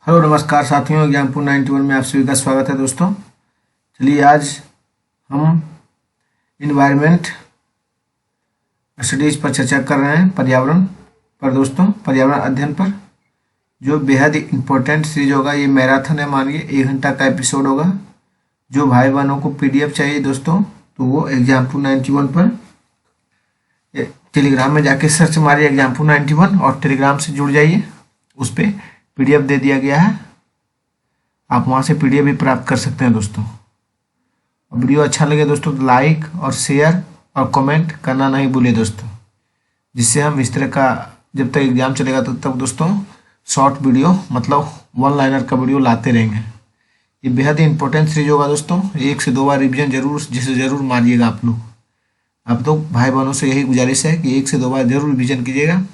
Hello नमस्कार साथियों, एग्जाम्पुल 91 में आप सभी का स्वागत है दोस्तों। चलिए आज हम इन्वायरमेंट स्टडीज पर चर्चा कर रहे हैं, पर्यावरण पर दोस्तों, पर्यावरण अध्ययन पर, जो बेहद इम्पोर्टेंट सीरीज होगा। ये मैराथन है, मानिए 1 घंटा का एपिसोड होगा। जो भाई बहनों को पीडीएफ चाहिए दोस्तों, तो वो एग्जाम्पुल 91 पर टेलीग्राम में जाके सर्च मारिए एग्जाम्पुल 91 और टेलीग्राम से जुड़ जाइए। उस पर पीडीएफ दे दिया गया है, आप वहाँ से पीडीएफ भी प्राप्त कर सकते हैं दोस्तों। वीडियो अच्छा लगे दोस्तों तो लाइक और शेयर और कमेंट करना नहीं भूलिए दोस्तों, जिससे हम इस तरह का जब तक एग्जाम चलेगा तब तक दोस्तों शॉर्ट वीडियो मतलब 1 लाइनर का वीडियो लाते रहेंगे। ये बेहद ही इंपॉर्टेंट सीरीज होगा दोस्तों। 1 से 2 बार रिविजन जरूर मारिएगा आप लोग। अब तो भाई बहनों से यही गुजारिश है कि 1 से 2 बार जरूर रिविजन कीजिएगा।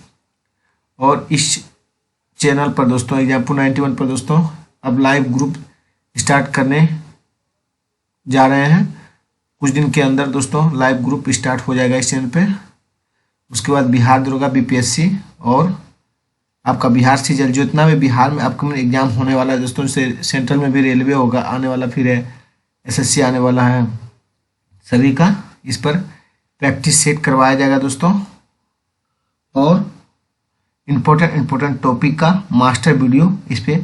और इस चैनल पर दोस्तों, एग्जाम्पुल 91 पर दोस्तों, अब लाइव ग्रुप स्टार्ट करने जा रहे हैं। कुछ दिन के अंदर दोस्तों लाइव ग्रुप स्टार्ट हो जाएगा इस चैनल पे। उसके बाद बिहार दरोगा बीपीएससी और आपका बिहार सीजल, जितना भी बिहार में अपकमिंग एग्जाम होने वाला है दोस्तों, सेंट्रल में भी रेलवे होगा आने वाला, फिर एसएससी आने वाला है, सभी का इस पर प्रैक्टिस सेट करवाया जाएगा दोस्तों। और इम्पोर्टेंट टॉपिक का मास्टर वीडियो इस पे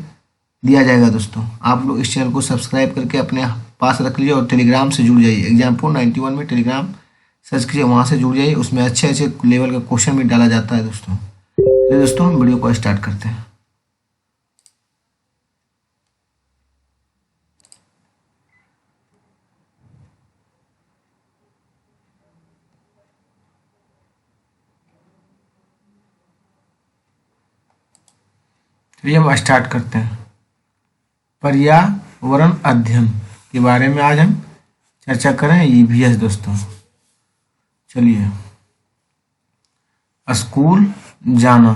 दिया जाएगा दोस्तों। आप लोग इस चैनल को सब्सक्राइब करके अपने पास रख लीजिए और टेलीग्राम से जुड़ जाइए। एग्जाम्पुल 91 में टेलीग्राम सर्च कीजिए, वहाँ से जुड़ जाइए। उसमें अच्छे लेवल का क्वेश्चन भी डाला जाता है दोस्तों। तो दोस्तों वीडियो को स्टार्ट करते हैं। चलिए हम स्टार्ट करते हैं। पर्यावरण अध्ययन के बारे में आज हम चर्चा करें, ईवीएस दोस्तों। चलिए, स्कूल जाना,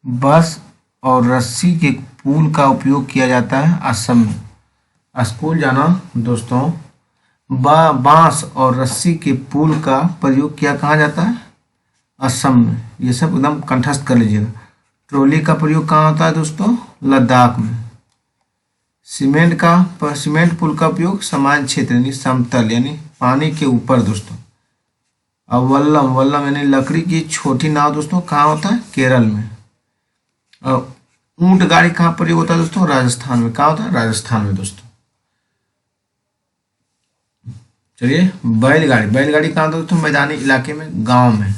बस और रस्सी के पुल का उपयोग किया जाता है असम में। स्कूल जाना दोस्तों, बांस और रस्सी के पुल का प्रयोग किया कहाँ जाता है? असम में। ये सब एकदम कंठस्थ कर लीजिएगा। ट्रॉली का प्रयोग कहाँ होता है दोस्तों? लद्दाख में। सीमेंट पुल का उपयोग समान क्षेत्र यानी समतल यानी पानी के ऊपर दोस्तों। और वल्लम यानी लकड़ी की छोटी नाव दोस्तों कहाँ होता है? केरल में। और ऊंट गाड़ी कहाँ प्रयोग होता है दोस्तों? राजस्थान में। कहाँ होता है? राजस्थान में दोस्तों। चलिए, बैलगाड़ी कहाँ दोस्तों? मैदानी इलाके में, गांव में।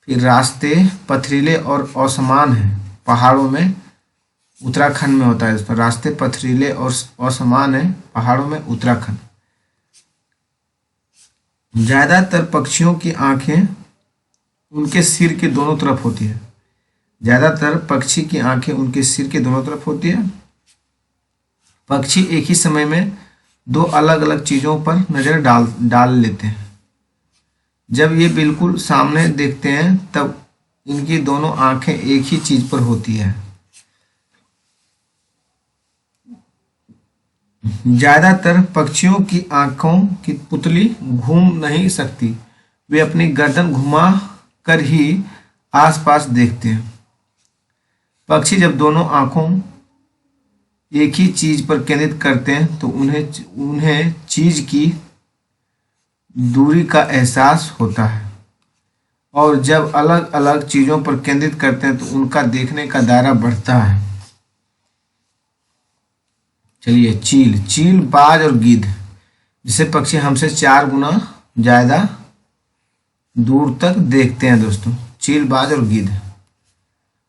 फिर रास्ते पथरीले और असमान हैं, पहाड़ों में, उत्तराखंड में होता है दोस्तों। रास्ते पथरीले और असमान हैं, पहाड़ों में, उत्तराखंड। ज्यादातर पक्षियों की आंखें उनके सिर के दोनों तरफ होती है। ज्यादातर पक्षी की आंखें उनके सिर के दोनों तरफ होती है। पक्षी एक ही समय में 2 अलग अलग चीजों पर नजर डाल लेते हैं। जब ये बिल्कुल सामने देखते हैं तब इनकी दोनों आंखें एक ही चीज पर होती है। ज्यादातर पक्षियों की आंखों की पुतली घूम नहीं सकती, वे अपनी गर्दन घुमा कर ही आसपास देखते हैं। पक्षी जब दोनों आंखों एक ही चीज पर केंद्रित करते हैं तो उन्हें चीज की दूरी का एहसास होता है, और जब अलग अलग चीजों पर केंद्रित करते हैं तो उनका देखने का दायरा बढ़ता है। चलिए, चील, बाज और गिद्ध, जिसे पक्षी हमसे 4 गुना ज्यादा दूर तक देखते हैं दोस्तों। चील, बाज और गिद्ध।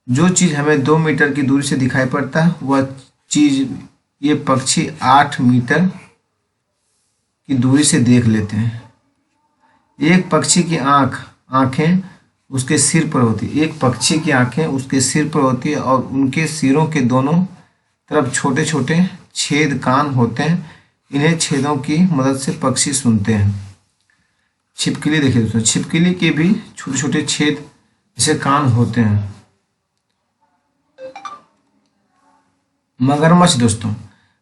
जो चीज हमें 2 मीटर की दूरी से दिखाई पड़ता है वह चीज ये पक्षी 8 मीटर की दूरी से देख लेते हैं। एक पक्षी की आंखें उसके सिर पर होती है। एक पक्षी की आंखें उसके सिर पर होती है और उनके सिरों के दोनों तरफ छोटे छोटे छेद कान होते हैं। इन्हें छेदों की मदद से पक्षी सुनते हैं। छिपकली देखिए दोस्तों, छिपकली के भी छोटे छोटे छेद जैसे कान होते हैं। मगरमच्छ दोस्तों,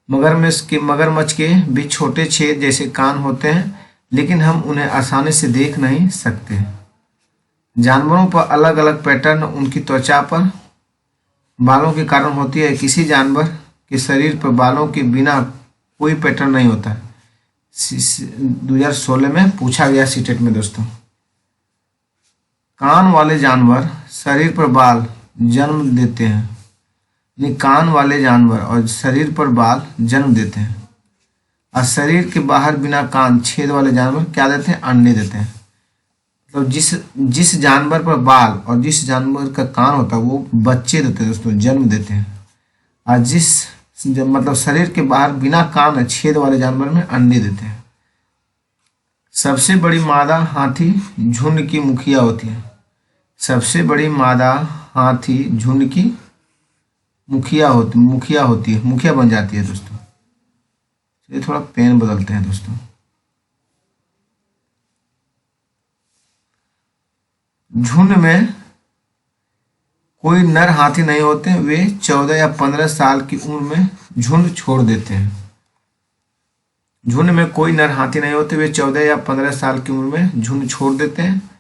मगरमच्छ के भी छोटे छेद जैसे कान होते हैं, लेकिन हम उन्हें आसानी से देख नहीं सकते। जानवरों पर अलग अलग पैटर्न उनकी त्वचा पर बालों के कारण होती है। किसी जानवर के शरीर पर बालों के बिना कोई पैटर्न नहीं होता है। 2016 में पूछा गया सीटेट में दोस्तों। कान वाले जानवर शरीर पर बाल जन्म देते हैं, यानी कान वाले जानवर और शरीर पर बाल जन्म देते हैं, और शरीर के बाहर बिना कान छेद वाले जानवर क्या देते हैं? अंडे देते हैं। तो जिस जानवर पर बाल और जिस जानवर का कान होता है वो बच्चे देते हैं दोस्तों, जन्म देते हैं। और मतलब शरीर के बाहर बिना कान छेद वाले जानवर में अंडे देते हैं। सबसे बड़ी मादा हाथी झुंड की मुखिया होती है। सबसे बड़ी मादा हाथी झुंड की मुखिया होती है, मुखिया बन जाती है दोस्तों। ये थोड़ा पेन बदलते हैं दोस्तों। झुंड में कोई नर हाथी नहीं होते, वे 14 या 15 साल की उम्र में झुंड छोड़ देते हैं। झुंड में कोई नर हाथी नहीं होते, वे 14 या 15 साल की उम्र में झुंड छोड़ देते हैं।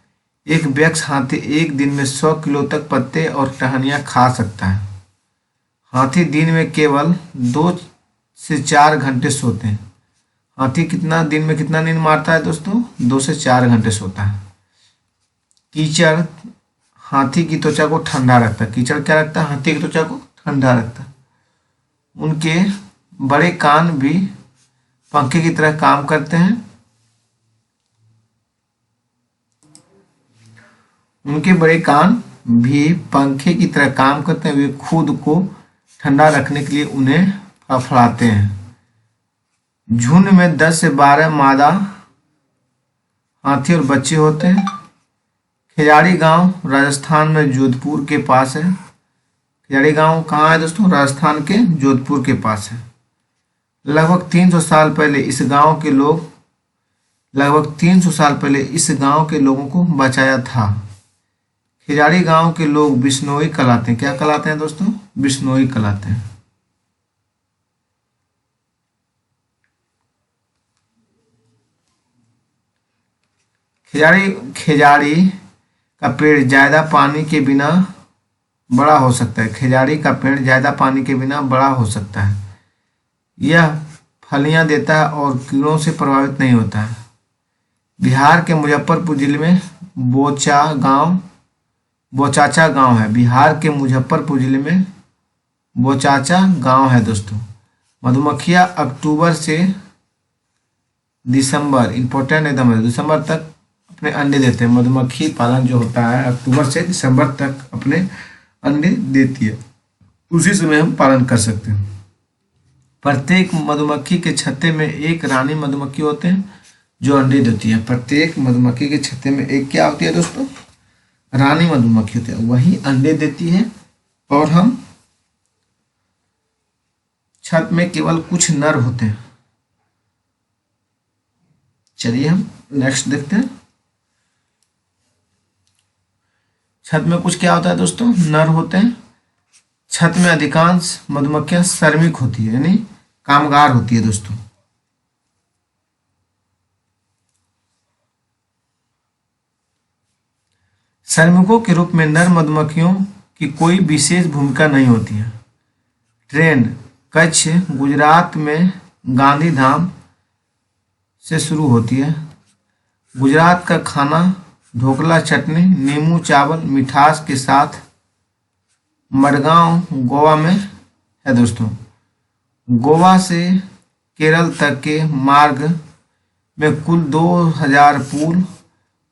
एक वयस्क हाथी एक दिन में 100 किलो तक पत्ते और टहनियाँ खा सकता है। हाथी दिन में केवल 2 से 4 घंटे सोते हैं। हाथी दिन में कितना नींद मारता है दोस्तों? 2 से 4 घंटे सोता है। कीचड़ हाथी की त्वचा को ठंडा रखता है। कीचड़ क्या रखता है? हाथी की त्वचा को ठंडा रखता है। उनके बड़े कान भी पंखे की तरह काम करते हैं। उनके बड़े कान भी पंखे की तरह काम करते हैं। वे खुद को ठंडा रखने के लिए उन्हें फड़फड़ाते हैं। झुंड में 10 से 12 मादा हाथी और बच्चे होते हैं। खिजाड़ी गांव राजस्थान में जोधपुर के पास है। खिजाड़ी गांव कहाँ है दोस्तों? राजस्थान के जोधपुर के पास है। लगभग 300 साल पहले इस गांव के लोगों को बचाया था। खिजाड़ी गांव के लोग बिश्नोई कहलाते हैं। क्या कहलाते हैं दोस्तों? बिश्नोई कहलाते हैं। खिजाड़ी का पेड़ ज्यादा पानी के बिना बड़ा हो सकता है। खिजाड़ी का पेड़ ज्यादा पानी के बिना बड़ा हो सकता है। यह फलियां देता है और कीड़ों से प्रभावित नहीं होता है। बिहार के मुजफ्फरपुर जिले में बोचाचा गांव है। बिहार के मुजफ्फरपुर जिले में बोचाचा गांव है दोस्तों। मधुमक्खियां अक्टूबर से दिसंबर, इंपॉर्टेंट एकदम है, दिसंबर तक अपने अंडे देते हैं। मधुमक्खी पालन जो होता है अक्टूबर से दिसंबर तक अपने अंडे देती है, उसी समय हम पालन कर सकते हैं। प्रत्येक मधुमक्खी के छत्ते में एक रानी मधुमक्खी होते हैं जो अंडे देती है। प्रत्येक मधुमक्खी के छत्ते में एक क्या होती है दोस्तों? रानी मधुमक्खी होती है, वही अंडे देती है। और हम छत में केवल कुछ नर होते हैं। चलिए हम नेक्स्ट देखते हैं। छत में कुछ क्या होता है दोस्तों? नर होते हैं। छत में अधिकांश मधुमक्खियां श्रमिक होती है, यानी कामगार होती है दोस्तों। श्रमिकों के रूप में नर मधुमक्खियों की कोई विशेष भूमिका नहीं होती है। ट्रेन कच्छ गुजरात में गांधीधाम से शुरू होती है। गुजरात का खाना ढोकला चटनी नींबू चावल मिठास के साथ मडगांव गोवा में है दोस्तों। गोवा से केरल तक के मार्ग में कुल 2000 पुल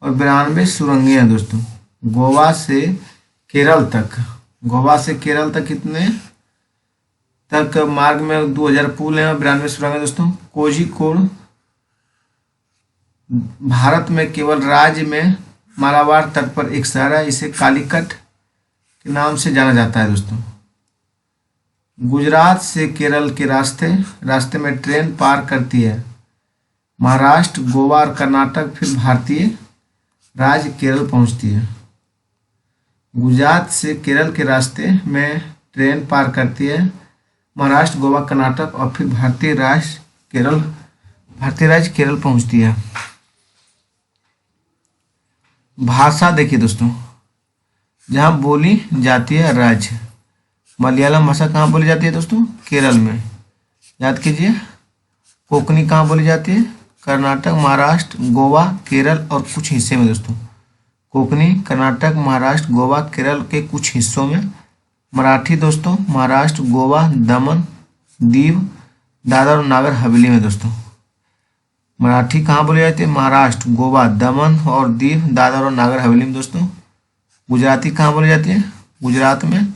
और 92 सुरंगें हैं दोस्तों। गोवा से केरल तक कितने तक मार्ग में 2000 पुल हैं और 92 सुरंगें दोस्तों। कोझिकोड भारत में केवल राज्य में मालाबार तट पर एक शहर है, इसे कालीकट के नाम से जाना जाता है दोस्तों। गुजरात से केरल के रास्ते में ट्रेन पार करती है महाराष्ट्र, गोवा और कर्नाटक, फिर भारतीय राज्य केरल पहुंचती है। गुजरात से केरल के रास्ते में ट्रेन पार करती है महाराष्ट्र, गोवा, कर्नाटक और फिर भारतीय राज्य केरल पहुंचती है। भाषा देखिए दोस्तों, जहाँ बोली जाती है राज्य। मलयालम भाषा कहाँ बोली जाती है दोस्तों? केरल में। याद कीजिए। कोंकणी कहाँ बोली जाती है? कर्नाटक, महाराष्ट्र, गोवा, केरल और कुछ हिस्से में दोस्तों। कोंकणी कर्नाटक, महाराष्ट्र, गोवा, केरल के कुछ हिस्सों में। मराठी दोस्तों महाराष्ट्र, गोवा, दमन, दीव, दादर और नागर हवेली में दोस्तों। मराठी कहाँ बोली जाती है? महाराष्ट्र, गोवा, दमन और दीव, दादर और नागर हवेली में दोस्तों। गुजराती कहाँ बोली जाती है? गुजरात में।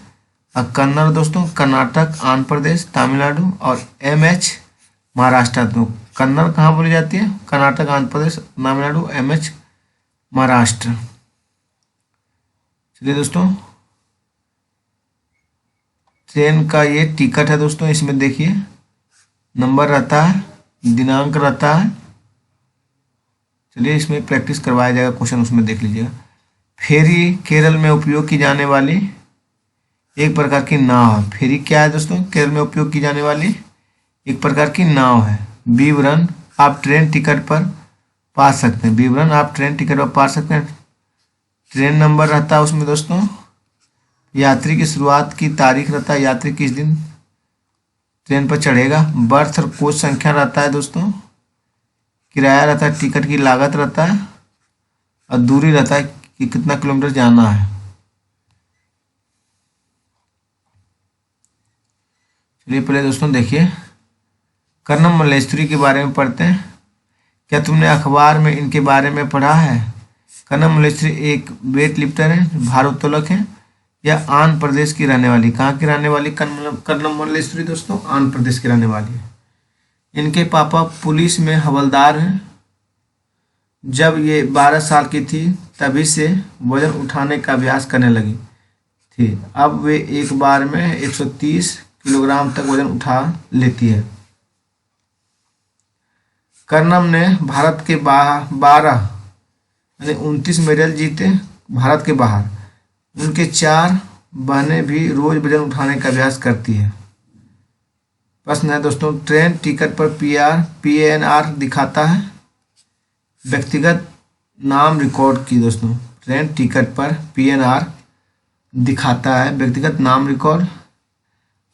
और कन्नड़ दोस्तों कर्नाटक, आंध्र प्रदेश, तमिलनाडु और एमएच महाराष्ट्र। तो कन्नड़ कहाँ बोली जाती है? कर्नाटक, आंध्र प्रदेश, तमिलनाडु, एमएच महाराष्ट्र। चलिए दोस्तों, ट्रेन का ये टिकट है दोस्तों, इसमें देखिए नंबर रहता है, दिनांक रहता है। चलिए इसमें प्रैक्टिस करवाया जाएगा, क्वेश्चन उसमें देख लीजिएगा। फेरी केरल में उपयोग की जाने वाली एक प्रकार की नाव है। फेरी क्या है दोस्तों? केरल में उपयोग की जाने वाली एक प्रकार की नाव है। विवरण आप ट्रेन टिकट पर पा सकते हैं। विवरण आप ट्रेन टिकट पर पा सकते हैं। ट्रेन नंबर रहता है उसमें दोस्तों। यात्री की शुरुआत की तारीख रहता है, यात्री किस दिन ट्रेन पर चढ़ेगा। बर्थ और कोच संख्या रहता है दोस्तों। किराया रहता है, टिकट की लागत रहता है और दूरी रहता है कि कितना किलोमीटर जाना है। चलिए पहले दोस्तों देखिए, कर्नम मल्लेश्वरी के बारे में पढ़ते हैं। क्या तुमने अखबार में इनके बारे में पढ़ा है? कर्नम मल्लेश्वरी एक वेट लिफ्टर है, भारोत्तोलक है, या आंध्र प्रदेश की रहने वाली। कहाँ की रहने वाली? कर्नम मल्लेश्वरी दोस्तों आंध्र प्रदेश की रहने वाली है। इनके पापा पुलिस में हवलदार हैं। जब ये 12 साल की थी तभी से वजन उठाने का अभ्यास करने लगी थी। अब वे एक बार में 130 किलोग्राम तक वजन उठा लेती है। कर्नम ने भारत के 12 यानी 29 मेडल जीते भारत के बाहर। उनके 4 बहनें भी रोज वजन उठाने का अभ्यास करती है। प्रश्न है दोस्तों, ट्रेन टिकट पर PNR दिखाता है। व्यक्तिगत नाम रिकॉर्ड की दोस्तों। ट्रेन टिकट पर PNR दिखाता है, व्यक्तिगत नाम रिकॉर्ड।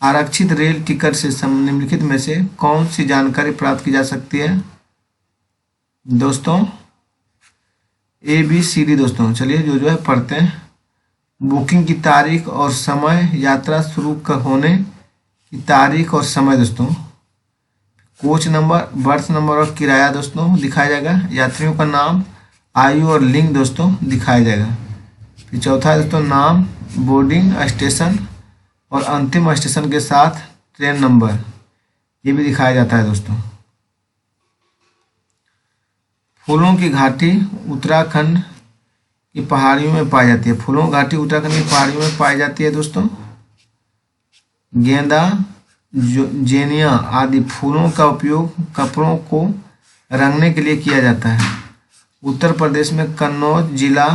आरक्षित रेल टिकट से निम्नलिखित में से कौन सी जानकारी प्राप्त की जा सकती है दोस्तों? ABCD दोस्तों। चलिए जो है पढ़ते हैं। बुकिंग की तारीख और समय, यात्रा शुरू होने की तारीख और समय दोस्तों। कोच नंबर, बर्थ नंबर और किराया दोस्तों दिखाया जाएगा। यात्रियों का नाम, आयु और लिंग दोस्तों दिखाया जाएगा। फिर चौथा है दोस्तों नाम, बोर्डिंग स्टेशन और अंतिम स्टेशन के साथ ट्रेन नंबर, ये भी दिखाया जाता है दोस्तों। फूलों की घाटी उत्तराखंड की पहाड़ियों में पाई जाती है। फूलों घाटी उत्तराखंड की पहाड़ियों में पाई जाती है दोस्तों। गेंदा, जेनिया आदि फूलों का उपयोग कपड़ों को रंगने के लिए किया जाता है। उत्तर प्रदेश में कन्नौज जिला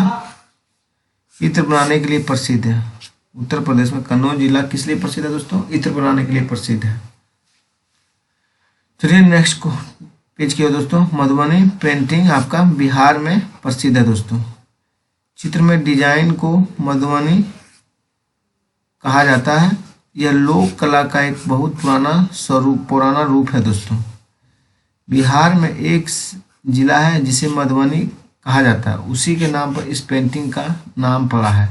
इत्र बनाने के लिए प्रसिद्ध है। उत्तर प्रदेश में कन्नौज जिला किस लिए प्रसिद्ध है दोस्तों? इत्र बनाने के लिए प्रसिद्ध है। चलिए नेक्स्ट को पेज की ओर दोस्तों। मधुबनी पेंटिंग आपका बिहार में प्रसिद्ध है दोस्तों। चित्र में डिजाइन को मधुबनी कहा जाता है। यह लोक कला का एक बहुत पुराना रूप है दोस्तों। बिहार में एक जिला है जिसे मधुबनी कहा जाता है, उसी के नाम पर इस पेंटिंग का नाम पड़ा है।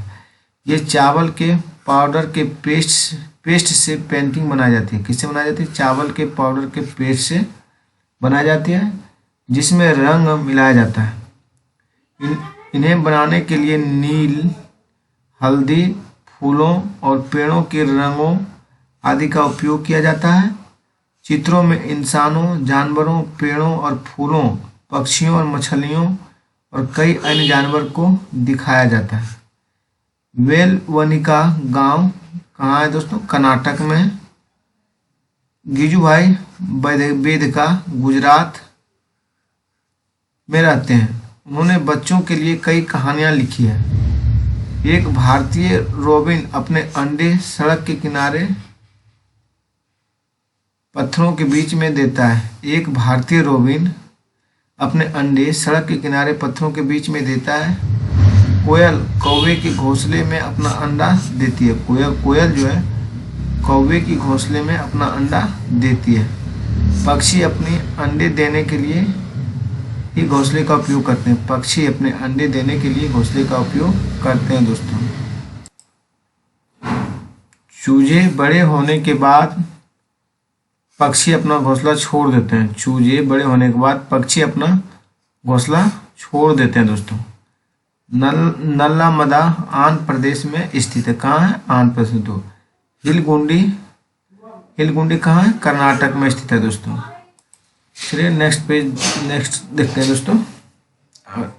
ये चावल के पाउडर के पेस्ट से पेंटिंग बनाई जाती है। किससे बनाई जाती है? चावल के पाउडर के पेस्ट से बनाई जाती है, जिसमें रंग मिलाया जाता है। इन्हें बनाने के लिए नील, हल्दी, फूलों और पेड़ों के रंगों आदि का उपयोग किया जाता है। चित्रों में इंसानों, जानवरों, पेड़ों और फूलों, पक्षियों और मछलियों और कई अन्य जानवर को दिखाया जाता है। वेलवनिका गांव कहाँ है दोस्तों? कर्नाटक में। गिजुभाई वेदका गुजरात में रहते हैं। उन्होंने बच्चों के लिए कई कहानियां लिखी है। एक भारतीय रोबिन अपने अंडे सड़क के किनारे पत्थरों के बीच में देता है। एक भारतीय रोबिन अपने अंडे सड़क के किनारे पत्थरों के बीच में देता है। कोयल कौवे के घोंसले में अपना अंडा देती है। कोयल जो है कौवे की घोंसले में अपना अंडा देती है। पक्षी अपने अंडे देने के लिए ही घोंसले का उपयोग करते हैं। पक्षी अपने अंडे देने के लिए घोंसले का उपयोग करते हैं दोस्तों। चूजे बड़े होने के बाद पक्षी अपना घोंसला छोड़ देते हैं। चूजे बड़े होने के बाद पक्षी अपना घोंसला छोड़ देते हैं दोस्तों। नल्लामदा आंध्र प्रदेश में स्थित है। कहाँ है? आंध्र प्रदेश। तो हिलगुंडी कहाँ है? कर्नाटक में स्थित है दोस्तों। चलिए नेक्स्ट देखते हैं दोस्तों।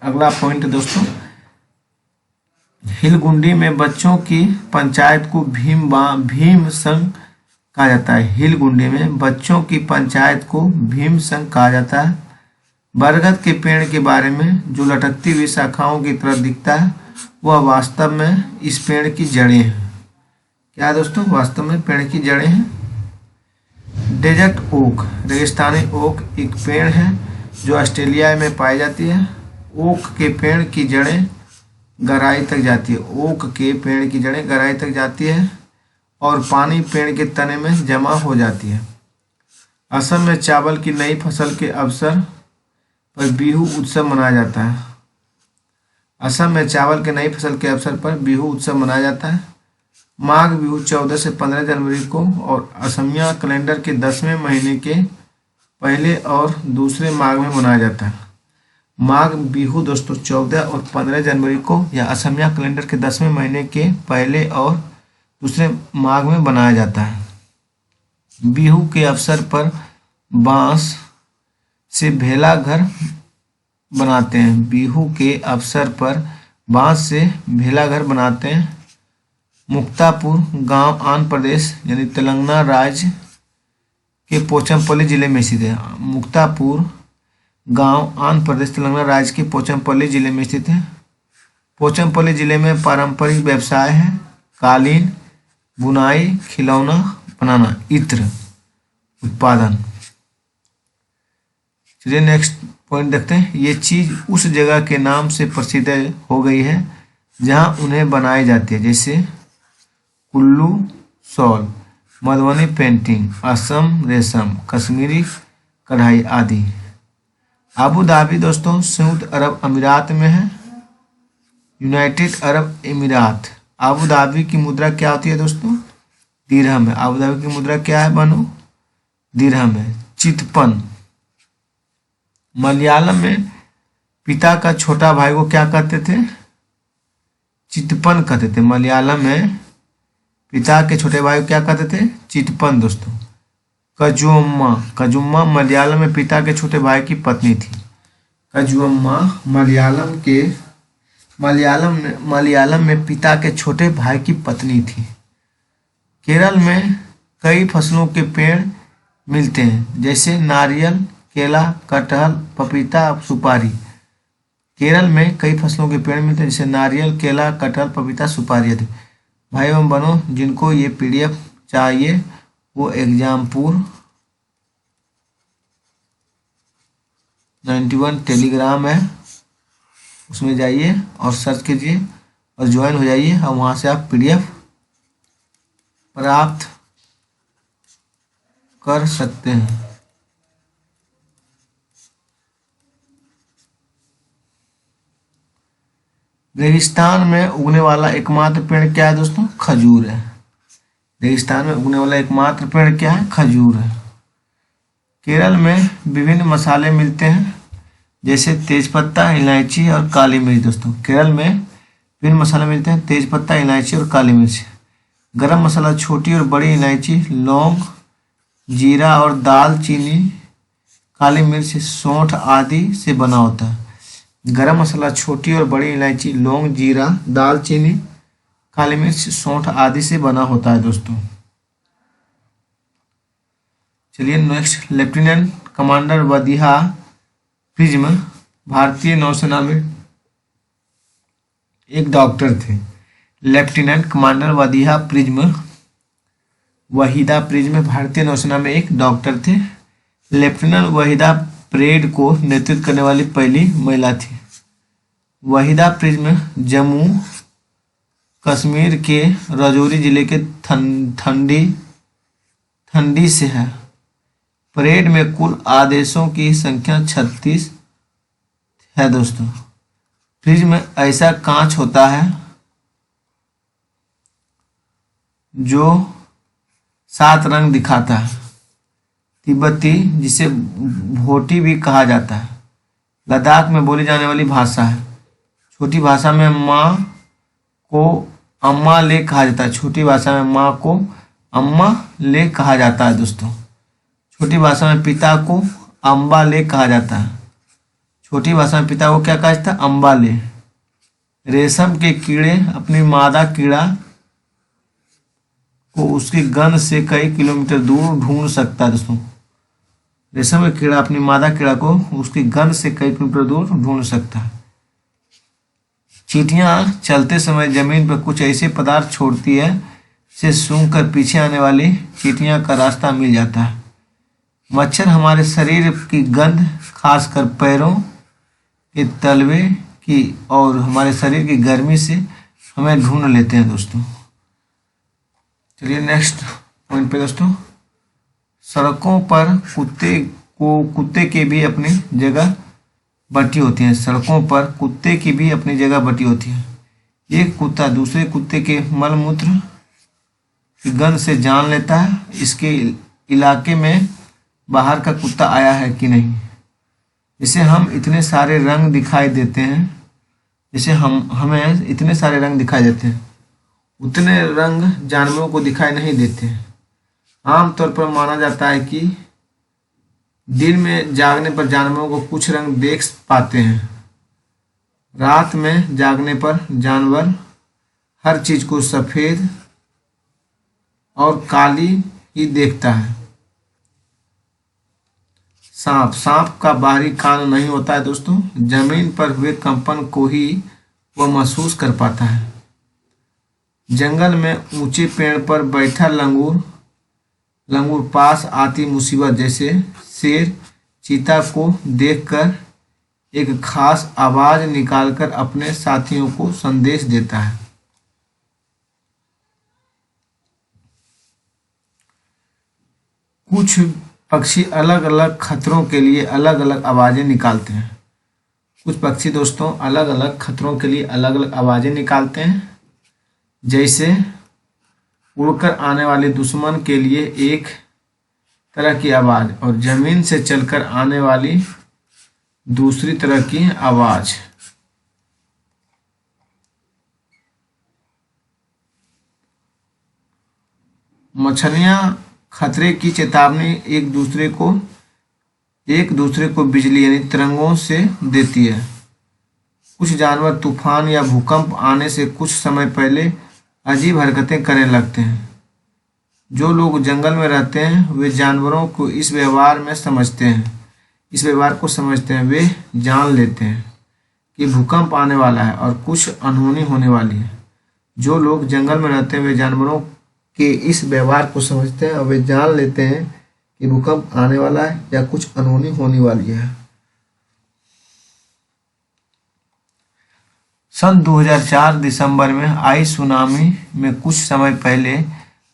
अगला पॉइंट है दोस्तों, हिलगुंडी में बच्चों की पंचायत को भीम संघ कहा जाता है। हिलगुंडी में बच्चों की पंचायत को भीम संघ कहा जाता है। बरगद के पेड़ के बारे में जो लटकती हुई शाखाओं की तरह दिखता है वह वास्तव में इस पेड़ की जड़ें हैं। क्या है दोस्तों? वास्तव में पेड़ की जड़ें हैं। डेजर्ट ओक, रेगिस्तानी ओक एक पेड़ है जो ऑस्ट्रेलिया में पाई जाती है। ओक के पेड़ की जड़ें गहराई तक जाती है। ओक के पेड़ की जड़ें गहराई तक जाती है और पानी पेड़ के तने में जमा हो जाती है। असम में चावल की नई फसल के अवसर पर बिहू उत्सव मनाया जाता है। असम में चावल के नई फसल के अवसर पर बिहू उत्सव मनाया जाता है। माघ बिहू 14 से 15 जनवरी को और असमिया कैलेंडर के 10वें महीने के पहले और दूसरे माघ में मनाया जाता है। माघ बिहू दोस्तों 14 और 15 जनवरी को या असमिया कैलेंडर के 10वें महीने के पहले और दूसरे माघ में बनाया जाता है। बिहू के अवसर पर बांस से भेला घर बनाते हैं। बिहू के अवसर पर बांस से भेला घर बनाते हैं। मुक्तापुर गांव आंध्र प्रदेश यानी तेलंगाना राज्य के पोचमपल्ली जिले में स्थित है। मुक्तापुर गांव आंध्र प्रदेश तेलंगाना राज्य के पोचमपल्ली जिले में स्थित है। पोचमपल्ली जिले में पारंपरिक व्यवसाय है कालीन बुनाई, खिलौना बनाना, इत्र उत्पादन। चलिए नेक्स्ट पॉइंट देखते हैं। ये चीज उस जगह के नाम से प्रसिद्ध हो गई है जहां उन्हें बनाई जाती है, जैसे कुल्लू शॉल, मधुबनी पेंटिंग, असम रेशम, कश्मीरी कढ़ाई आदि। अबू धाबी दोस्तों संयुक्त अरब अमीरात में है। यूनाइटेड अरब अमीरात। अबू धाबी की मुद्रा क्या होती है दोस्तों? दिरहम है। अबू धाबी की मुद्रा क्या है बनो? दिरहम है। चितपन, मलयालम में पिता का छोटा भाई को क्या कहते थे? चितपन कहते थे। मलयालम में पिता के छोटे भाई को क्या कहते थे? चितपन दोस्तों। कजुम्मा, कजुम्मा मलयालम में पिता के छोटे भाई की पत्नी थी। कजुम्मा मलयालम में पिता के छोटे भाई की पत्नी थी। केरल में कई फसलों के पेड़ मिलते हैं, जैसे नारियल, केला, कटहल, पपीता, सुपारी। केरल में कई फसलों के पेड़ मिलते हैं, जैसे नारियल, केला, कटहल, पपीता, सुपारी आदि। भाई एवं बहनों, जिनको ये PDF चाहिए वो एग्जामपुर 91 टेलीग्राम है, उसमें जाइए और सर्च कीजिए और ज्वाइन हो जाइए और वहाँ से आप PDF प्राप्त कर सकते हैं। रेगिस्तान में उगने वाला एकमात्र पेड़ क्या है दोस्तों? खजूर है। रेगिस्तान में उगने वाला एकमात्र पेड़ क्या है? खजूर है। केरल में विभिन्न मसाले मिलते हैं, जैसे तेजपत्ता, इलायची और काली मिर्च दोस्तों। केरल में विभिन्न मसाले मिलते हैं, तेजपत्ता, इलायची और काली मिर्च। गरम मसाला छोटी और बड़ी इलायची, लौंग, जीरा और दालचीनी, काली मिर्च, सौंठ आदि से बना होता है। गरम मसाला छोटी और बड़ी इलायची, लौंग, जीरा, दालचीनी, काली मिर्च, सौंठ आदि से बना होता है दोस्तों। चलिए नेक्स्ट, लेफ्टिनेंट कमांडर वदिहा प्रिज्म भारतीय नौसेना में एक डॉक्टर थे। लेफ्टिनेंट कमांडर वदिहा प्रिज्म भारतीय नौसेना में एक डॉक्टर थे। लेफ्टिनेंट वहीदा परेड को नेतृत्व करने वाली पहली महिला थी। वहीदा प्रिज्म जम्मू कश्मीर के राजौरी जिले के ठंडी ठंडी से है। परेड में कुल आदेशों की संख्या 36 है दोस्तों। फ्रिज में ऐसा कांच होता है जो 7 रंग दिखाता है। तिब्बती, जिसे भोटी भी कहा जाता है, लद्दाख में बोली जाने वाली भाषा है। छोटी भाषा में माँ को अम्मा ले कहा जाता है। छोटी भाषा में माँ को अम्मा ले कहा जाता है दोस्तों। छोटी भाषा में पिता को अम्बा ले कहा जाता है। छोटी भाषा में पिता को क्या कहा जाता है? अम्बा ले। रेशम के कीड़े अपनी मादा कीड़ा को उसकी गंध से कई किलोमीटर दूर ढूंढ सकता है दोस्तों। रेशम का कीड़ा अपनी मादा कीड़ा को उसकी गंध से कई किलोमीटर दूर ढूंढ सकता है। चींटियां चलते समय जमीन पर कुछ ऐसे पदार्थ छोड़ती है जिसे सूंघकर पीछे आने वाली चींटियां का रास्ता मिल जाता है। मच्छर हमारे शरीर की गंध, खासकर पैरों के तलवे की और हमारे शरीर की गर्मी से हमें ढूंढ लेते हैं दोस्तों। चलिए नेक्स्ट पॉइंट पे दोस्तों। सड़कों पर कुत्ते की भी अपनी जगह बटी होती हैं। सड़कों पर कुत्ते की भी अपनी जगह बटी होती है। एक कुत्ता दूसरे कुत्ते के मलमूत्र की गंध से जान लेता है इसके इलाके में बाहर का कुत्ता आया है कि नहीं। जैसे हम इतने सारे रंग दिखाई देते हैं, जैसे हमें इतने सारे रंग दिखाई देते हैं, उतने रंग जानवरों को दिखाई नहीं देते हैं। आमतौर पर माना जाता है कि दिन में जागने पर जानवरों को कुछ रंग देख पाते हैं। रात में जागने पर जानवर हर चीज को सफेद और काली ही देखता है। सांप का बाहरी कान नहीं होता है दोस्तों। जमीन पर हुए कंपन को ही वह महसूस कर पाता है। जंगल में ऊंचे पेड़ पर बैठा लंगूर पास आती मुसीबत जैसे शेर चीता को देखकर एक खास आवाज निकालकर अपने साथियों को संदेश देता है। कुछ पक्षी अलग अलग खतरों के लिए अलग अलग आवाजें निकालते हैं। कुछ पक्षी दोस्तों अलग अलग खतरों के लिए अलग अलग आवाजें निकालते हैं। जैसे उड़कर आने वाले दुश्मन के लिए एक तरह की आवाज और जमीन से चलकर आने वाली दूसरी तरह की आवाज। मछलियां खतरे की चेतावनी एक दूसरे को बिजली यानी तरंगों से देती है। कुछ जानवर तूफान या भूकंप आने से कुछ समय पहले अजीब हरकतें करने लगते हैं। जो लोग जंगल में रहते हैं वे जानवरों को इस व्यवहार को समझते हैं। वे जान लेते हैं कि भूकंप आने वाला है और कुछ अनहोनी होने वाली है। जो लोग जंगल में रहते हैं वे जानवरों के इस व्यवहार को समझते हैं और वे जान लेते हैं कि भूकंप आने वाला है या कुछ अनहोनी होने वाली है। सन 2004 दिसंबर में आई सुनामी में कुछ समय पहले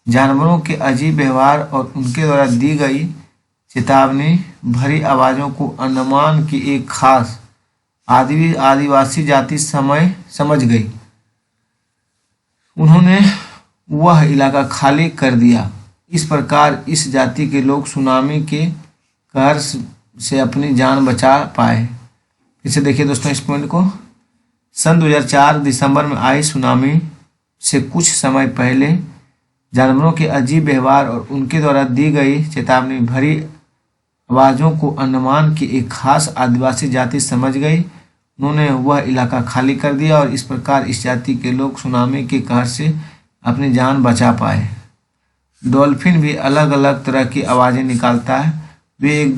जानवरों के अजीब व्यवहार और उनके द्वारा दी गई चेतावनी भरी आवाज़ों को अंडमान की एक खास आदिवासी जाति समझ गई। उन्होंने वह इलाका खाली कर दिया। इस प्रकार इस जाति के लोग सुनामी के कहर से अपनी जान बचा पाए। फिर से देखिए दोस्तों इस पॉइंट को। सन 2004 दिसंबर में आई सुनामी से कुछ समय पहले जानवरों के अजीब व्यवहार और उनके द्वारा दी गई चेतावनी भरी आवाज़ों को अंडमान की एक खास आदिवासी जाति समझ गई। उन्होंने वह इलाका खाली कर दिया और इस प्रकार इस जाति के लोग सुनामी के कहर से अपनी जान बचा पाए। डॉल्फिन भी अलग अलग तरह की आवाज़ें निकालता है। वे एक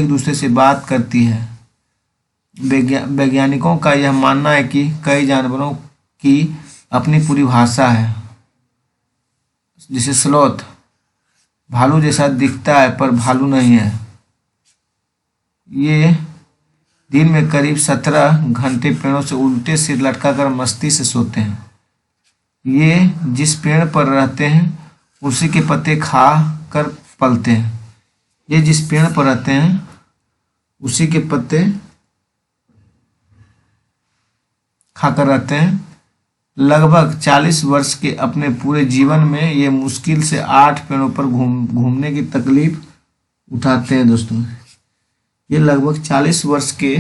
दूसरे से बात करती है। वैज्ञानिकों का यह मानना है कि कई जानवरों की अपनी पूरी भाषा है। जैसे स्लॉथ भालू जैसा दिखता है पर भालू नहीं है। ये दिन में करीब 17 घंटे पेड़ों से उल्टे सिर लटकाकर मस्ती से सोते हैं। ये जिस पेड़ पर रहते हैं उसी के पत्ते खा कर पलते हैं। ये जिस पेड़ पर रहते हैं उसी के पत्ते खाकर रहते हैं। लगभग 40 वर्ष के अपने पूरे जीवन में ये मुश्किल से 8 पेड़ों पर घूमने की तकलीफ उठाते हैं दोस्तों। ये लगभग 40 वर्ष के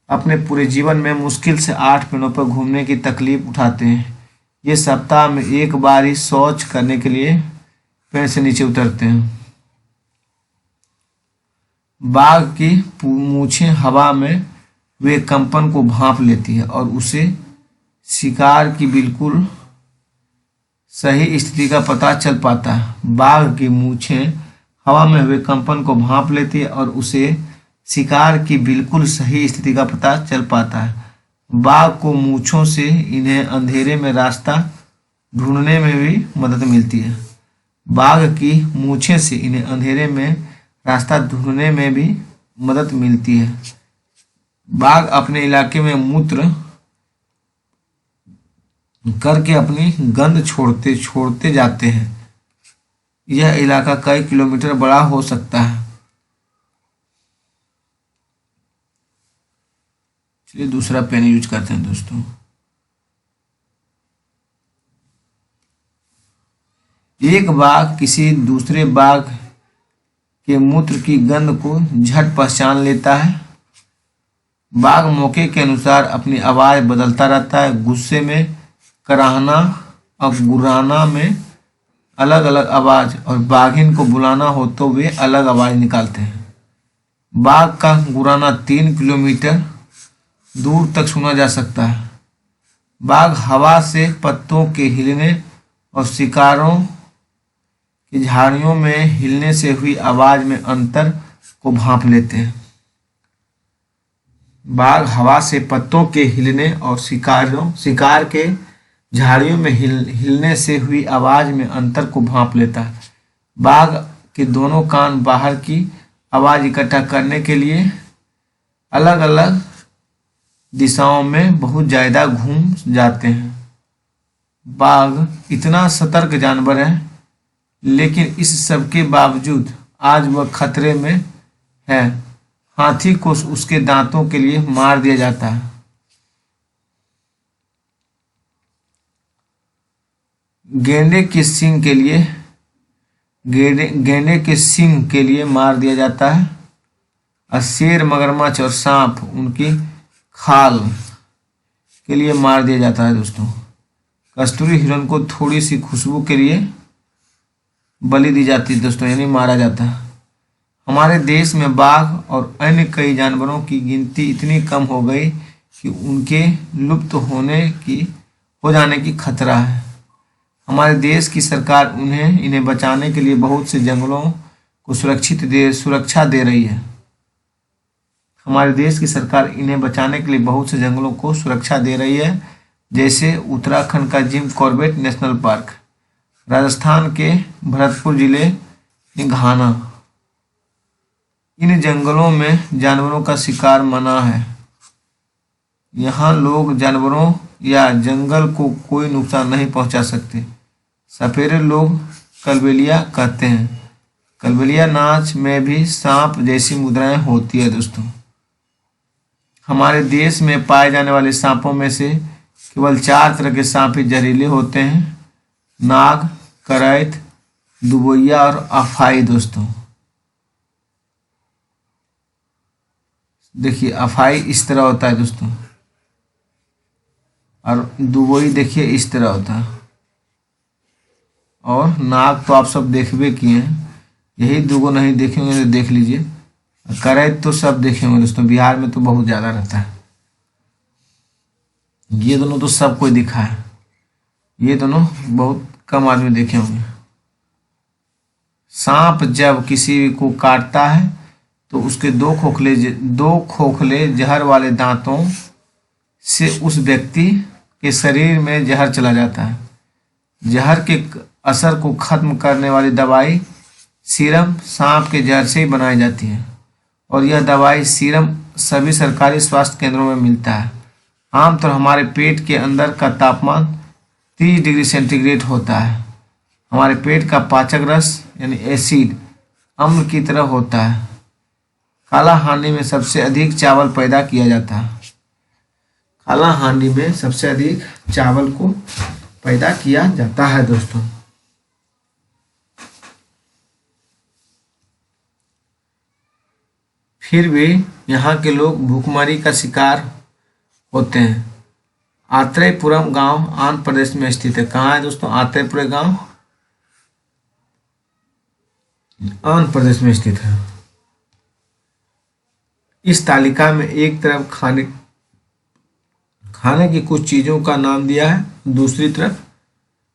अपने पूरे जीवन में मुश्किल से 8 पेड़ों पर घूमने की तकलीफ उठाते हैं। ये सप्ताह में एक बार ही शौच करने के लिए पेड़ से नीचे उतरते हैं। बाघ की मूछें हवा में वे कंपन को भांप लेती है और उसे शिकार की बिल्कुल सही स्थिति का पता चल पाता है। बाघ की मूछें हवा में हुए कंपन को भांप लेती है और उसे शिकार की बिल्कुल सही स्थिति का पता चल पाता है। बाघ को मूंछों से इन्हें अंधेरे में रास्ता ढूंढने में भी मदद मिलती है। बाघ की मूंछें से इन्हें अंधेरे में रास्ता ढूंढने में भी मदद मिलती है। बाघ अपने इलाके में मूत्र करके अपनी गंध छोड़ते जाते हैं। यह इलाका कई किलोमीटर बड़ा हो सकता है। चलिए दूसरा पेन यूज करते हैं दोस्तों। एक बाघ किसी दूसरे बाघ के मूत्र की गंध को झट पहचान लेता है। बाघ मौके के अनुसार अपनी आवाज बदलता रहता है। गुस्से में कराहना और गुर्राना में अलग अलग आवाज और बाघिन को बुलाना हो तो वे अलग आवाज निकालते हैं। बाघ का गुर्राना 3 किलोमीटर दूर तक सुना जा सकता है। बाघ हवा से पत्तों के हिलने और शिकारों की झाड़ियों में हिलने से हुई आवाज में अंतर को भांप लेते हैं। बाघ हवा से पत्तों के हिलने और शिकार के झाड़ियों में हिलने से हुई आवाज में अंतर को भांप लेता है। बाघ के दोनों कान बाहर की आवाज इकट्ठा करने के लिए अलग अलग दिशाओं में बहुत ज्यादा घूम जाते हैं। बाघ इतना सतर्क जानवर है, लेकिन इस सब के बावजूद आज वह खतरे में है। हाथी को उसके दांतों के लिए मार दिया जाता है। गेंडे के सींग के लिए मार दिया जाता है। और शेर, मगरमच्छ और सांप उनकी खाल के लिए मार दिया जाता है दोस्तों। कस्तूरी हिरण को थोड़ी सी खुशबू के लिए बलि दी जाती है दोस्तों, यानी मारा जाता है। हमारे देश में बाघ और अन्य कई जानवरों की गिनती इतनी कम हो गई कि उनके लुप्त हो जाने की खतरा है। हमारे देश की सरकार इन्हें बचाने के लिए बहुत से जंगलों को सुरक्षा दे रही है। हमारे देश की सरकार इन्हें बचाने के लिए बहुत से जंगलों को सुरक्षा दे रही है, जैसे उत्तराखंड का Jim Corbett national park, Rajasthan के भरतपुर जिले घाना। इन जंगलों में जानवरों का शिकार मना है। यहाँ लोग जानवरों या जंगल को कोई नुकसान नहीं पहुंचा सकते। सपेरे लोग कलबेलिया कहते हैं। कलबेलिया नाच में भी सांप जैसी मुद्राएं होती है दोस्तों। हमारे देश में पाए जाने वाले सांपों में से केवल 4 तरह के सांप ही जहरीले होते हैं: नाग, करैत, दुबैया और अफाई दोस्तों। देखिए अफाई इस तरह होता है दोस्तों, और दुबई देखिए इस तरह होता है, और नाग तो आप सब देखबे किए हैं। यही 2 नहीं देखे होंगे तो देख लीजिए। करैत तो सब देखे होंगे दोस्तों, बिहार में तो बहुत ज्यादा रहता है। ये दोनों तो सब कोई दिखा है, ये दोनों बहुत कम आदमी देखे होंगे। सांप जब किसी को काटता है तो उसके 2 खोखले जहर वाले दांतों से उस व्यक्ति के शरीर में जहर चला जाता है। जहर के असर को खत्म करने वाली दवाई सीरम सांप के जहर से ही बनाई जाती है, और यह दवाई सीरम सभी सरकारी स्वास्थ्य केंद्रों में मिलता है। आमतौर हमारे पेट के अंदर का तापमान 30 डिग्री सेंटीग्रेड होता है। हमारे पेट का पाचक रस यानी एसिड अम्ल की तरह होता है। काला हांडी में सबसे अधिक चावल पैदा किया जाता है। काला हांडी में सबसे अधिक चावल को पैदा किया जाता है दोस्तों। फिर भी यहाँ के लोग भूखमरी का शिकार होते हैं। आत्रेयपुरम गांव आंध्र प्रदेश में स्थित है। कहाँ है दोस्तों? आत्रेयपुरम गांव आंध्र प्रदेश में स्थित है। इस तालिका में एक तरफ खाने की कुछ चीजों का नाम दिया है, दूसरी तरफ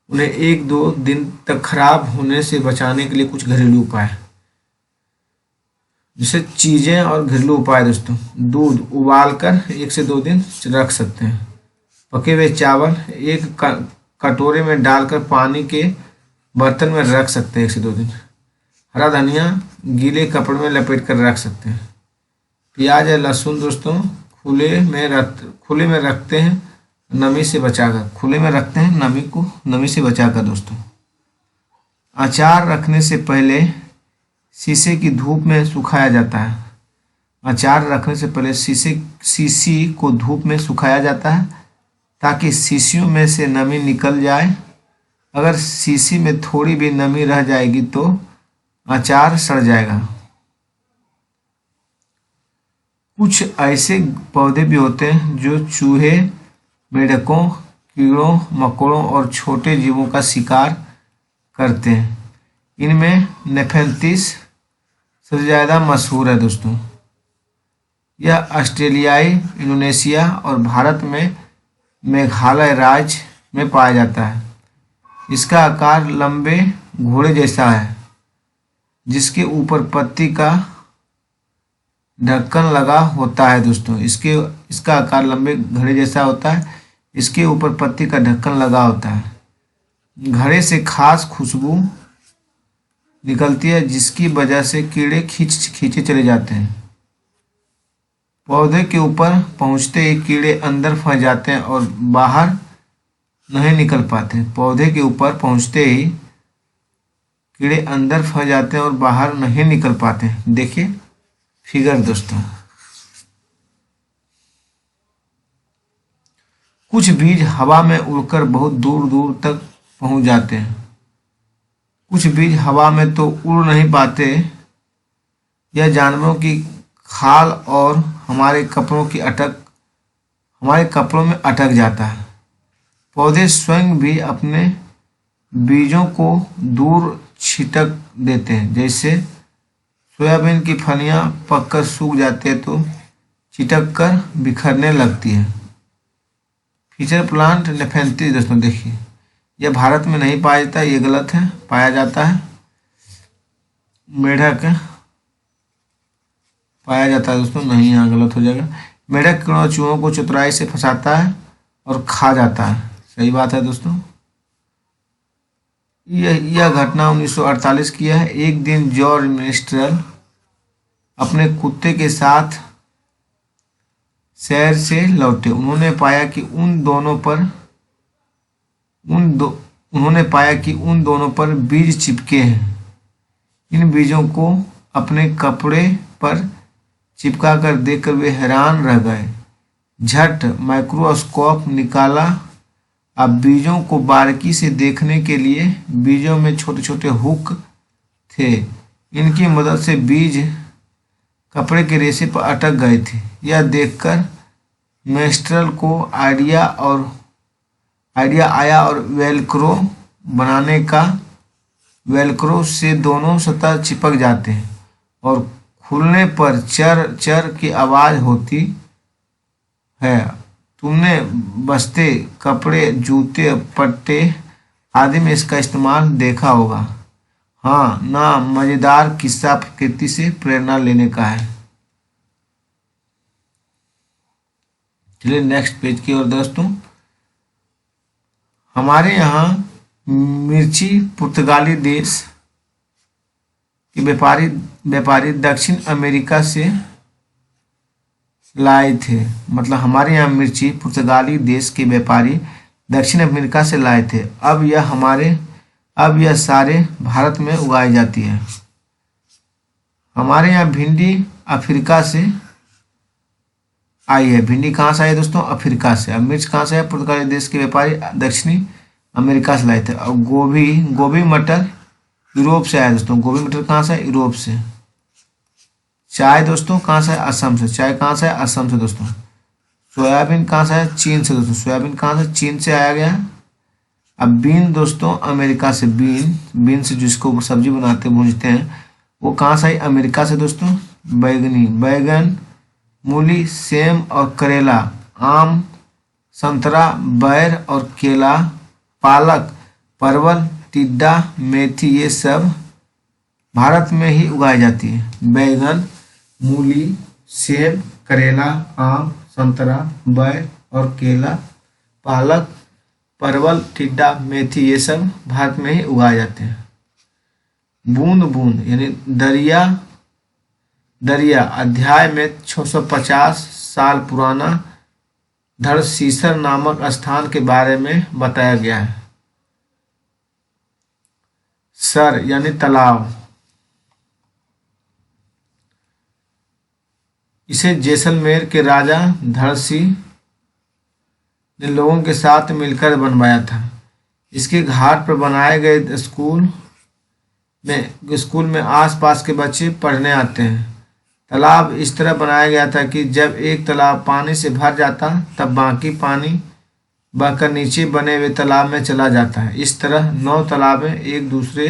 उन्हें 1-2 दिन तक खराब होने से बचाने के लिए कुछ घरेलू उपाय। जैसे चीजें और घरेलू उपाय दोस्तों, दूध उबालकर 1 से 2 दिन रख सकते हैं। पके हुए चावल एक कटोरे में डालकर पानी के बर्तन में रख सकते हैं 1 से 2 दिन। हरा धनिया गीले कपड़े में लपेट कर रख सकते हैं। प्याज या लहसुन दोस्तों खुले में रखते हैं नमी से बचाकर। खुले में रखते हैं नमी से बचाकर दोस्तों। अचार रखने से पहले शीशे की धूप में सुखाया जाता है। अचार रखने से पहले शीशी को धूप में सुखाया जाता है ताकि शीशियों में से नमी निकल जाए। अगर शीशी में थोड़ी भी नमी रह जाएगी तो अचार सड़ जाएगा। कुछ ऐसे पौधे भी होते हैं जो चूहे, मेंढकों, कीड़ों, मकोड़ों और छोटे जीवों का शिकार करते हैं। इनमें नेफेंथिस सबसे ज़्यादा मशहूर है दोस्तों। यह ऑस्ट्रेलियाई, इंडोनेशिया और भारत में मेघालय राज्य में पाया जाता है। इसका आकार लंबे घोड़े जैसा है जिसके ऊपर पत्ती का ढक्कन लगा होता है दोस्तों। इसका आकार लंबे घड़े जैसा होता है, इसके ऊपर पत्ती का ढक्कन लगा होता है। घड़े से खास खुशबू निकलती है जिसकी वजह से कीड़े खींचे चले जाते हैं। पौधे के ऊपर पहुंचते ही कीड़े अंदर फंस जाते हैं और बाहर नहीं निकल पाते। पौधे के ऊपर पहुंचते ही कीड़े अंदर फंस जाते हैं और बाहर नहीं निकल पाते। देखिए फिगर दोस्तों। कुछ बीज हवा में उड़कर बहुत दूर दूर तक पहुंच जाते हैं। कुछ बीज हवा में तो उड़ नहीं पाते। यह जानवरों की खाल और हमारे कपड़ों में अटक जाता है। पौधे स्वयं भी अपने बीजों को दूर छिटक देते हैं। जैसे सोयाबीन की फलियां पककर सूख जाती है तो छिटक कर बिखरने लगती है। फीचर प्लांट नेफेंथिस दोस्तों देखिए, यह भारत में नहीं पाया जाता, ये गलत है, पाया जाता है। मेढक पाया जाता है दोस्तों, नहीं, यहाँ गलत हो जाएगा। मेढक कीड़ों और चूहों को चतुराई से फंसाता है और खा जाता है। सही बात है दोस्तों। यह घटना 1948 की है। एक दिन जॉर्ज मिनिस्ट्रल अपने कुत्ते के साथ सैर से लौटे। उन्होंने पाया कि उन दोनों पर बीज चिपके हैं। इन बीजों को अपने कपड़े पर चिपका कर देखकर वे हैरान रह गए। झट माइक्रोस्कोप निकाला। अब बीजों को बारीकी से देखने के लिए बीजों में छोटे छोटे हुक थे। इनकी मदद से बीज कपड़े के रेशे पर अटक गए थे। यह देखकर मेस्ट्रल को आइडिया आया और वेलक्रो बनाने का। वेलक्रो से दोनों सतह चिपक जाते हैं और खुलने पर चर चर की आवाज़ होती है। तुमने बस्ते, कपड़े, जूते, पट्टे आदि में इसका इस्तेमाल देखा होगा। हाँ ना, मज़ेदार किस्सा प्रकृति से प्रेरणा लेने का है। चलिए नेक्स्ट पेज की ओर दोस्तों। हमारे यहाँ मिर्ची पुर्तगाली देश के व्यापारी दक्षिण अमेरिका से लाए थे। मतलब हमारे यहाँ मिर्ची पुर्तगाली देश के व्यापारी दक्षिण अमेरिका से लाए थे। अब यह सारे भारत में उगाई जाती है। हमारे यहाँ भिंडी अफ्रीका से आई है। भिंडी कहाँ से आई है दोस्तों? अफ्रीका से। अब मिर्च कहाँ से है? पुर्तगाली देश के व्यापारी दक्षिणी अमेरिका से लाए थे। और गोभी मटर यूरोप से आया दोस्तों। गोभी मटर कहाँ से? यूरोप से। चाय दोस्तों कहाँ से? असम से। चाय कहाँ से? असम से दोस्तों। सोयाबीन कहाँ से है? चीन से दोस्तों। सोयाबीन कहाँ से? चीन से आया गया। अब बीन दोस्तों अमेरिका से। बीन से जिसको सब्जी बनाते भूंजते हैं वो कहाँ से आई? अमेरिका से दोस्तों। बैगन, मूली, सेम और करेला, आम, संतरा, बैर और केला, पालक, परवल, टिड्डा, मेथी, ये सब भारत में ही उगाई जाती है। बैगन, मूली, सेब, करेला, आम, संतरा, बैर और केला, पालक, परवल, टिड्डा, मेथी, ये सब भारत में ही उगाए जाते हैं। बूंद बूंद यानी दरिया अध्याय में 650 साल पुराना धड़सीसर नामक स्थान के बारे में बताया गया है। सर यानी तालाब, इसे जैसलमेर के राजा धड़सी ने लोगों के साथ मिलकर बनवाया था। इसके घाट पर बनाए गए स्कूल में आसपास के बच्चे पढ़ने आते हैं। तालाब इस तरह बनाया गया था कि जब एक तालाब पानी से भर जाता तब बाकी पानी बहकर नीचे बने हुए तालाब में चला जाता है। इस तरह 9 तालाबें एक दूसरे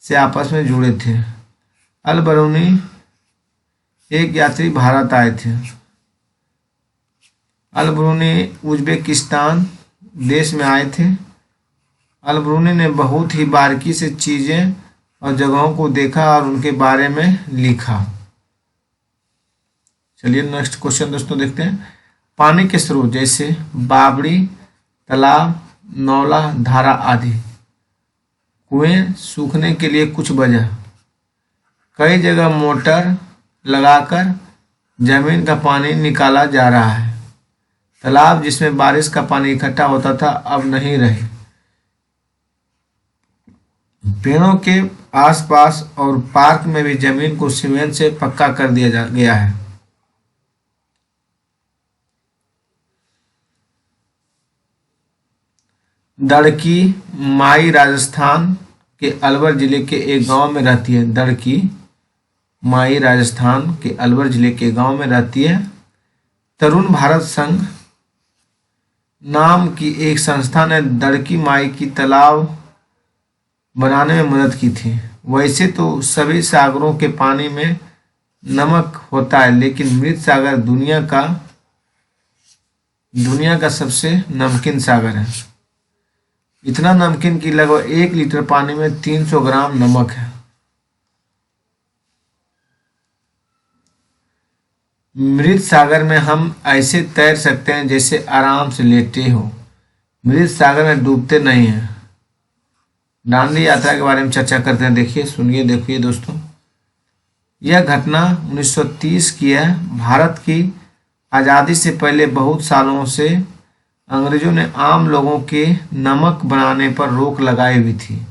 से आपस में जुड़े थे। अल बरूनी एक यात्री भारत आए थे। अल बरूनी उज्बेकिस्तान देश में आए थे। अल बरूनी ने बहुत ही बारीकी से चीज़ें और जगहों को देखा और उनके बारे में लिखा। चलिए नेक्स्ट क्वेश्चन दोस्तों देखते हैं। पानी के स्रोत जैसे बावड़ी, तालाब, नौला, धारा आदि। कुएं सूखने के लिए कुछ वजह। कई जगह मोटर लगाकर जमीन का पानी निकाला जा रहा है। तालाब जिसमें बारिश का पानी इकट्ठा होता था अब नहीं रहे। पेड़ों के आसपास और पार्क में भी जमीन को सीमेंट से पक्का कर दिया गया है। दड़की माई राजस्थान के अलवर जिले के एक गांव में रहती है। दड़की माई राजस्थान के अलवर जिले के गांव में रहती है। तरुण भारत संघ नाम की एक संस्था ने दड़की माई की तालाब बनाने में मदद की थी। वैसे तो सभी सागरों के पानी में नमक होता है, लेकिन मृत सागर दुनिया का सबसे नमकीन सागर है। इतना नमकीन कि लगभग 1 लीटर पानी में 300 ग्राम नमक है। मृत सागर में हम ऐसे तैर सकते हैं जैसे आराम से लेटे हो। मृत सागर में डूबते नहीं हैं। दांडी यात्रा के बारे में चर्चा करते हैं। देखिए सुनिए देखिए दोस्तों, यह घटना 1930 की है। भारत की आज़ादी से पहले बहुत सालों से अंग्रेजों ने आम लोगों के नमक बनाने पर रोक लगाई हुई थी।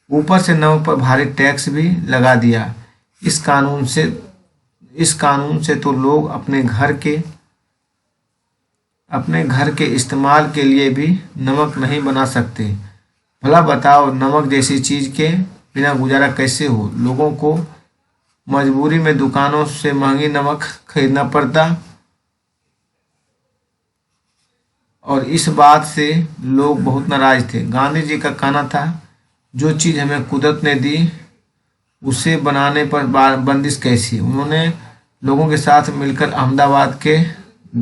ऊपर से नमक पर भारी टैक्स भी लगा दिया। इस कानून से तो लोग अपने घर के इस्तेमाल के लिए भी नमक नहीं बना सकते। भला बताओ नमक जैसी चीज के बिना गुजारा कैसे हो। लोगों को मजबूरी में दुकानों से महंगी नमक खरीदना पड़ता और इस बात से लोग बहुत नाराज थे। गांधी जी का कहना था, जो चीज़ हमें कुदरत ने दी उसे बनाने पर बंदिश कैसी। उन्होंने लोगों के साथ मिलकर अहमदाबाद के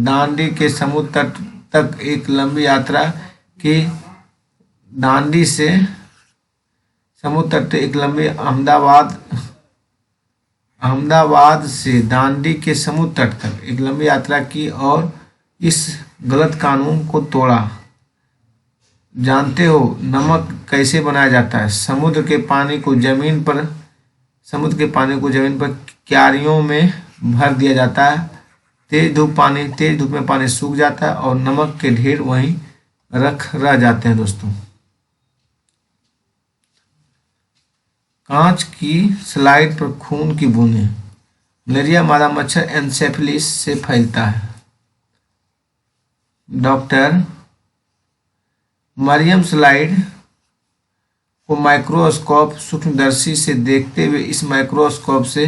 दांडी के समुद्र तट तक एक लंबी यात्रा की। दांडी से समुद्र तट एक लंबी अहमदाबाद से दांडी के समुद्र तट तक एक लंबी यात्रा की और इस गलत कानून को तोड़ा। जानते हो नमक कैसे बनाया जाता है? समुद्र के पानी को जमीन पर क्यारियों में भर दिया जाता है। तेज धूप में पानी सूख जाता है और नमक के ढेर वहीं रह जाते हैं दोस्तों। कांच की स्लाइड पर खून की बूंदें। मलेरिया मादा मच्छर एन्सेफेलिस से फैलता है। डॉक्टर मरियम स्लाइड को माइक्रोस्कोप सूक्ष्मदर्शी से देखते हुए इस माइक्रोस्कोप से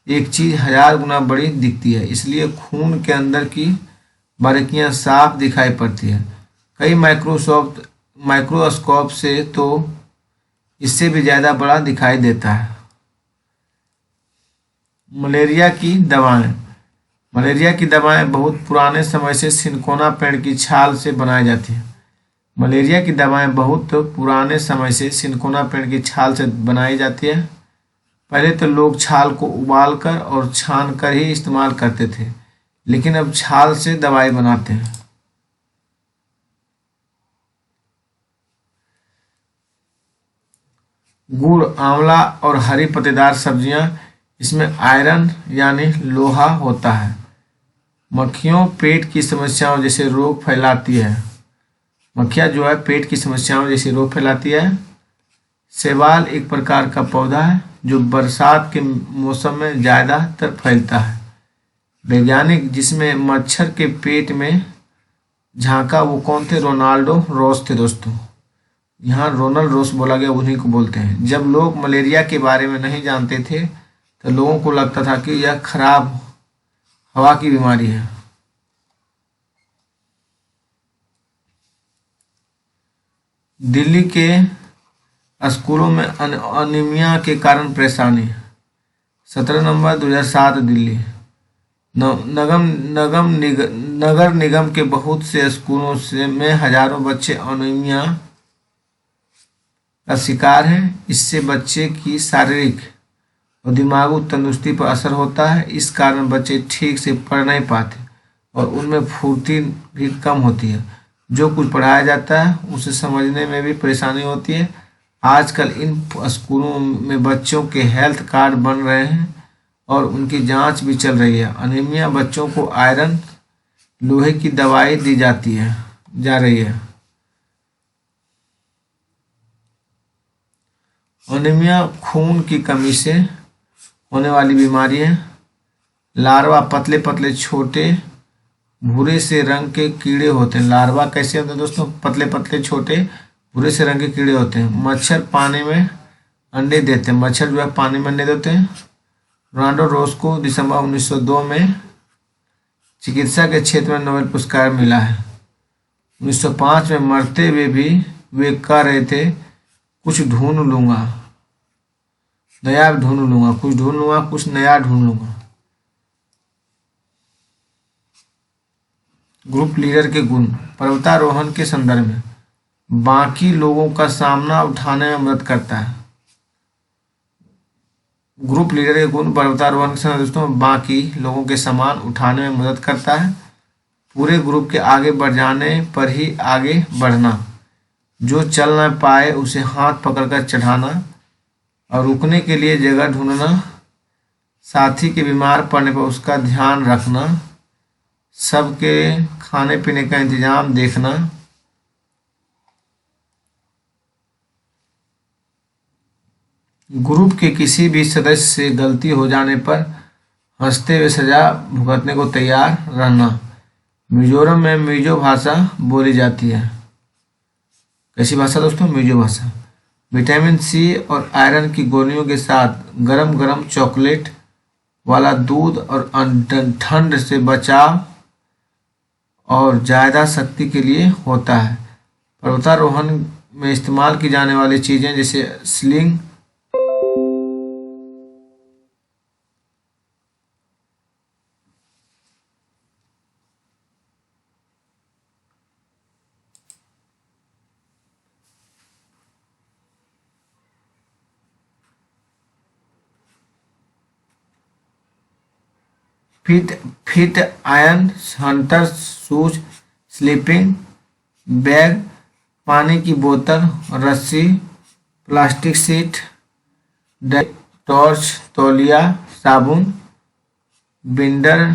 एक चीज 1000 गुना बड़ी दिखती है, इसलिए खून के अंदर की बारीकियां साफ दिखाई पड़ती है। कई माइक्रोस्कोप से तो इससे भी ज्यादा बड़ा दिखाई देता है। मलेरिया की दवाएं। मलेरिया की दवाएं बहुत पुराने समय से सिनकोना पेड़ की छाल से बनाई जाती हैं। मलेरिया की दवाएं बहुत पुराने समय से सिनकोना पेड़ की छाल से बनाई जाती है। पहले तो लोग छाल को उबालकर और छान कर ही इस्तेमाल करते थे, लेकिन अब छाल से दवाई बनाते हैं। गुड़, आंवला और हरी पत्तेदार सब्जियां, इसमें आयरन यानी लोहा होता है। मक्खियों पेट की समस्याओं जैसे रोग फैलाती है। मक्खियाँ जो है पेट की समस्याओं जैसे रोग फैलाती है। शैवाल एक प्रकार का पौधा है जो बरसात के मौसम में ज़्यादातर फैलता है। वैज्ञानिक जिसमें मच्छर के पेट में झांका वो कौन थे? रोनाल्डो रोस थे दोस्तों। यहाँ रोनाल्ड रोस बोला गया, उन्हीं को बोलते हैं। जब लोग मलेरिया के बारे में नहीं जानते थे तो लोगों को लगता था कि यह खराब हवा की बीमारी है। दिल्ली के स्कूलों में अनीमिया के कारण परेशानी। 17 नवंबर 2007 दिल्ली। नगर निगम के बहुत से स्कूलों में हजारों बच्चे अनीमिया का शिकार हैं। इससे बच्चे की शारीरिक और दिमागी तंदुरुस्ती पर असर होता है। इस कारण बच्चे ठीक से पढ़ नहीं पाते और उनमें फुर्ती भी कम होती है। जो कुछ पढ़ाया जाता है उसे समझने में भी परेशानी होती है। आजकल इन स्कूलों में बच्चों के हेल्थ कार्ड बन रहे हैं और उनकी जांच भी चल रही है। अनीमिया बच्चों को आयरन, लोहे की दवाई दी जा रही है। अनीमिया खून की कमी से होने वाली बीमारी है। लार्वा पतले पतले छोटे भूरे से रंग के कीड़े होते हैं। लार्वा कैसे होते हैं दोस्तों? पतले पतले छोटे भूरे से रंग के कीड़े होते हैं। मच्छर पानी में अंडे देते हैं। मच्छर जो है पानी में अंडे देते हैं। रोनाल्डो रोस को दिसंबर 1902 में चिकित्सा के क्षेत्र में नोबेल पुरस्कार मिला है। 1905 में मरते हुए भी वे कह रहे थे, कुछ ढूंढ लूंगा, नया ढूंढ लूंगा, कुछ ढूंढ लूंगा, कुछ नया ढूंढ लूंगा। ग्रुप लीडर के गुण। पर्वतारोहण के संदर्भ में बाकी लोगों का सामना उठाने में मदद करता है। ग्रुप लीडर के गुण पर्वतारोहण के संदर्भ दोस्तों बाकी लोगों के सामान उठाने में मदद करता है। पूरे ग्रुप के आगे बढ़ जाने पर ही आगे बढ़ना। जो चल न पाए उसे हाथ पकड़कर चढ़ाना और रुकने के लिए जगह ढूंढना। साथी के बीमार पड़ने पर उसका ध्यान रखना। सबके खाने पीने का इंतजाम देखना। ग्रुप के किसी भी सदस्य से गलती हो जाने पर हंसते हुए सजा भुगतने को तैयार रहना। मिजोरम में मिजो भाषा बोली जाती है। कैसी भाषा दोस्तों? मिजो भाषा। विटामिन सी और आयरन की गोलियों के साथ गरम गरम चॉकलेट वाला दूध और ठंड से बचाव और ज़्यादा शक्ति के लिए होता है। पर्वतारोहण में इस्तेमाल की जाने वाली चीज़ें जैसे sling, fit iron, Hunter shoes, sleeping bag, पानी की बोतल, रस्सी, प्लास्टिक सीट, टॉर्च, तौलिया, साबुन, बिंडर,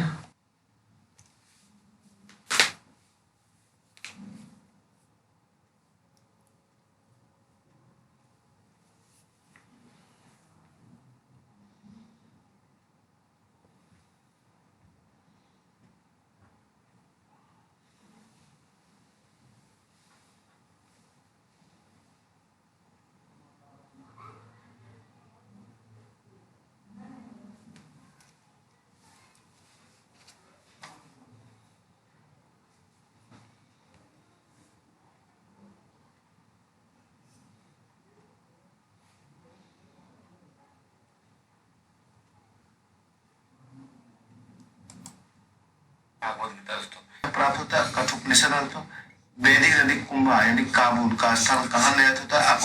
भागवत गीता दोस्तों प्राप्त होता है। कठोपनिषद दोस्तों, वैदिक नदी कुंभ यानी काबुल का स्थान कहाँ नियत होता है?